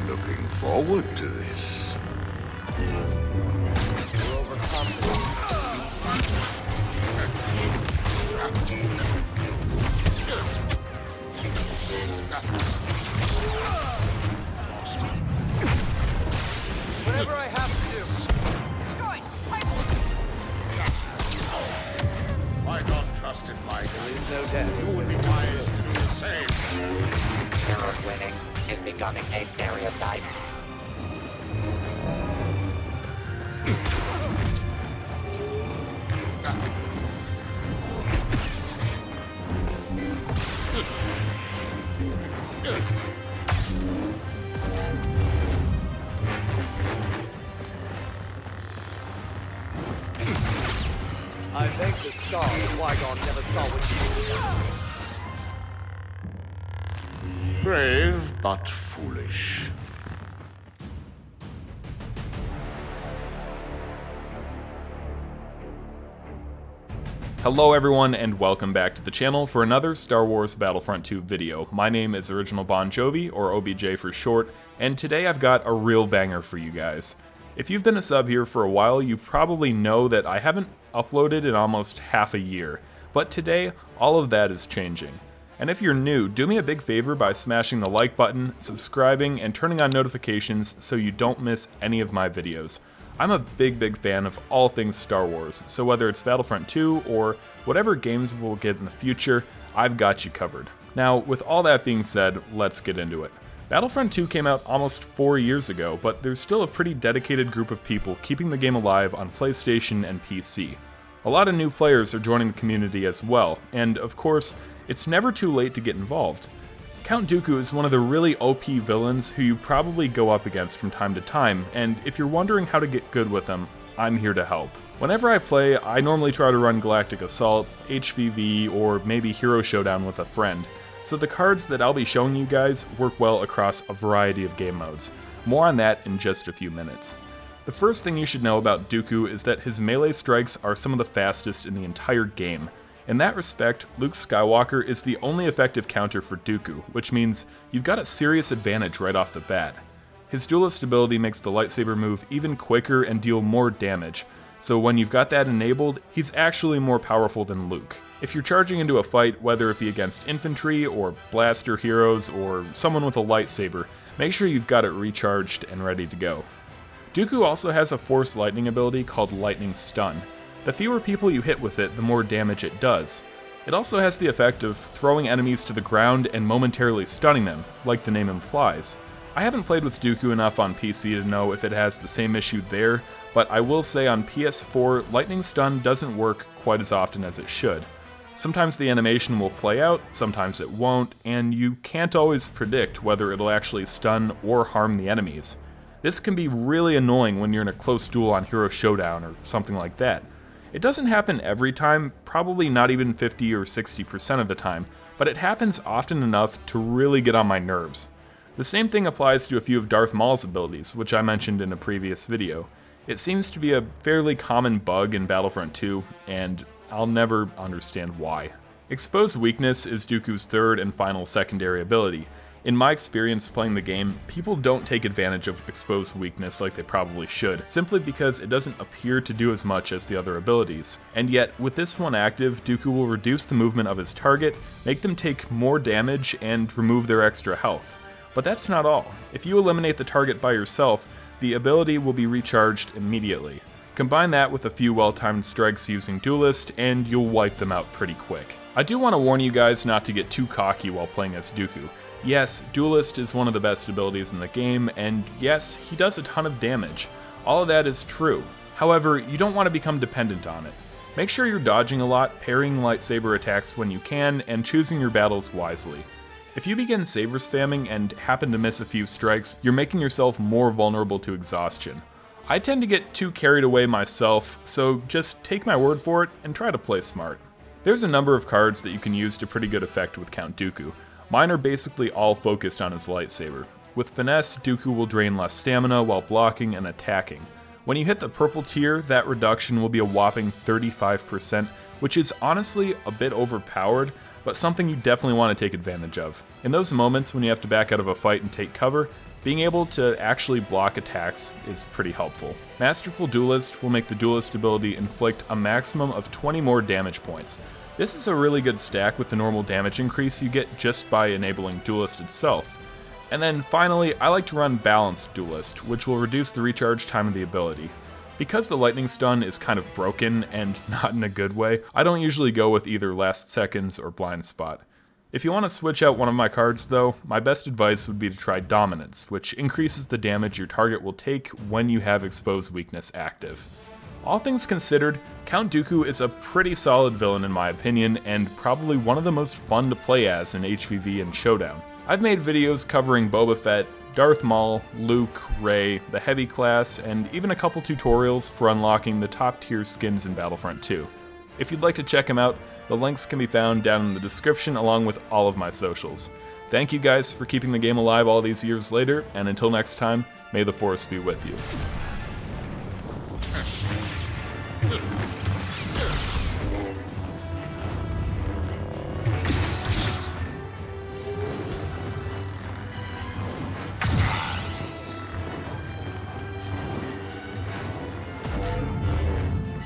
looking forward to this. Whatever I have to do. I don't trust in my There's no death. You would be wise to do the same. Heroes winning is becoming a stereotype. I beg the stars Qui-Gon never saw what you. Brave but foolish. Hello everyone and welcome back to the channel for another Star Wars Battlefront 2 video. My name is OriginalBonJovi, or OBJ for short, and today I've got a real banger for you guys. If you've been a sub here for a while, you probably know that I haven't uploaded in almost half a year, but today, all of that is changing. And if you're new, do me a big favor by smashing the like button, subscribing, and turning on notifications so you don't miss any of my videos. I'm a big fan of all things Star Wars, so whether it's Battlefront 2 or whatever games we'll get in the future, I've got you covered. Now, with all that being said, let's get into it. Battlefront 2 came out almost 4 years ago, but there's still a pretty dedicated group of people keeping the game alive on PlayStation and PC. A lot of new players are joining the community as well, and of course, it's never too late to get involved. Count Dooku is one of the really OP villains who you probably go up against from time to time, and if you're wondering how to get good with him, I'm here to help. Whenever I play, I normally try to run Galactic Assault, HVV, or maybe Hero Showdown with a friend, so the cards that I'll be showing you guys work well across a variety of game modes. More on that in just a few minutes. The first thing you should know about Dooku is that his melee strikes are some of the fastest in the entire game. In that respect, Luke Skywalker is the only effective counter for Dooku, which means you've got a serious advantage right off the bat. His duelist ability makes the lightsaber move even quicker and deal more damage, so when you've got that enabled, he's actually more powerful than Luke. If you're charging into a fight, whether it be against infantry, or blaster heroes, or someone with a lightsaber, make sure you've got it recharged and ready to go. Dooku also has a force lightning ability called Lightning Stun. The fewer people you hit with it, the more damage it does. It also has the effect of throwing enemies to the ground and momentarily stunning them, like the name implies. I haven't played with Dooku enough on PC to know if it has the same issue there, but I will say on PS4, Lightning Stun doesn't work quite as often as it should. Sometimes the animation will play out, sometimes it won't, and you can't always predict whether it'll actually stun or harm the enemies. This can be really annoying when you're in a close duel on Hero Showdown or something like that. It doesn't happen every time, probably not even 50 or 60% of the time, but it happens often enough to really get on my nerves. The same thing applies to a few of Darth Maul's abilities, which I mentioned in a previous video. It seems to be a fairly common bug in Battlefront 2, and I'll never understand why. Exposed Weakness is Dooku's third and final secondary ability. In my experience playing the game, people don't take advantage of Exposed Weakness like they probably should, simply because it doesn't appear to do as much as the other abilities. And yet, with this one active, Dooku will reduce the movement of his target, make them take more damage, and remove their extra health. But that's not all. If you eliminate the target by yourself, the ability will be recharged immediately. Combine that with a few well-timed strikes using Duelist, and you'll wipe them out pretty quick. I do want to warn you guys not to get too cocky while playing as Dooku. Yes, Duelist is one of the best abilities in the game, and yes, he does a ton of damage. All of that is true. However, you don't want to become dependent on it. Make sure you're dodging a lot, parrying lightsaber attacks when you can, and choosing your battles wisely. If you begin saber spamming and happen to miss a few strikes, you're making yourself more vulnerable to exhaustion. I tend to get too carried away myself, so just take my word for it and try to play smart. There's a number of cards that you can use to pretty good effect with Count Dooku. Mine are basically all focused on his lightsaber. With Finesse, Dooku will drain less stamina while blocking and attacking. When you hit the purple tier, that reduction will be a whopping 35%, which is honestly a bit overpowered, but something you definitely want to take advantage of. In those moments when you have to back out of a fight and take cover, being able to actually block attacks is pretty helpful. Masterful Duelist will make the Duelist ability inflict a maximum of 20 more damage points. This is a really good stack with the normal damage increase you get just by enabling Duelist itself. And then finally, I like to run Balanced Duelist, which will reduce the recharge time of the ability. Because the lightning stun is kind of broken, and not in a good way, I don't usually go with either Last Seconds or Blind Spot. If you want to switch out one of my cards though, my best advice would be to try Dominance, which increases the damage your target will take when you have Exposed Weakness active. All things considered, Count Dooku is a pretty solid villain in my opinion, and probably one of the most fun to play as in HVV and Showdown. I've made videos covering Boba Fett, Darth Maul, Luke, Rey, the Heavy class, and even a couple tutorials for unlocking the top tier skins in Battlefront 2. If you'd like to check them out, the links can be found down in the description along with all of my socials. Thank you guys for keeping the game alive all these years later, and until next time, may the Force be with you.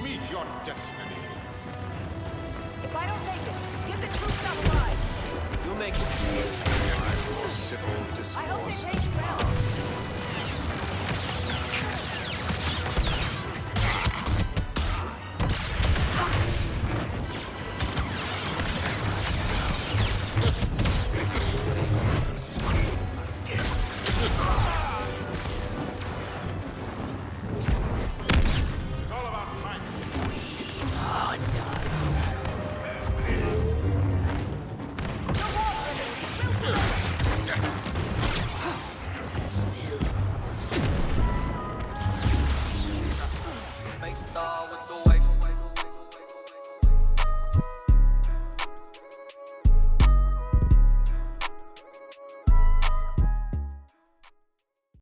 Meet your destiny. If I don't make it, get the troops out alive. You'll make it. Time for civil I hope discourse they take you out. past.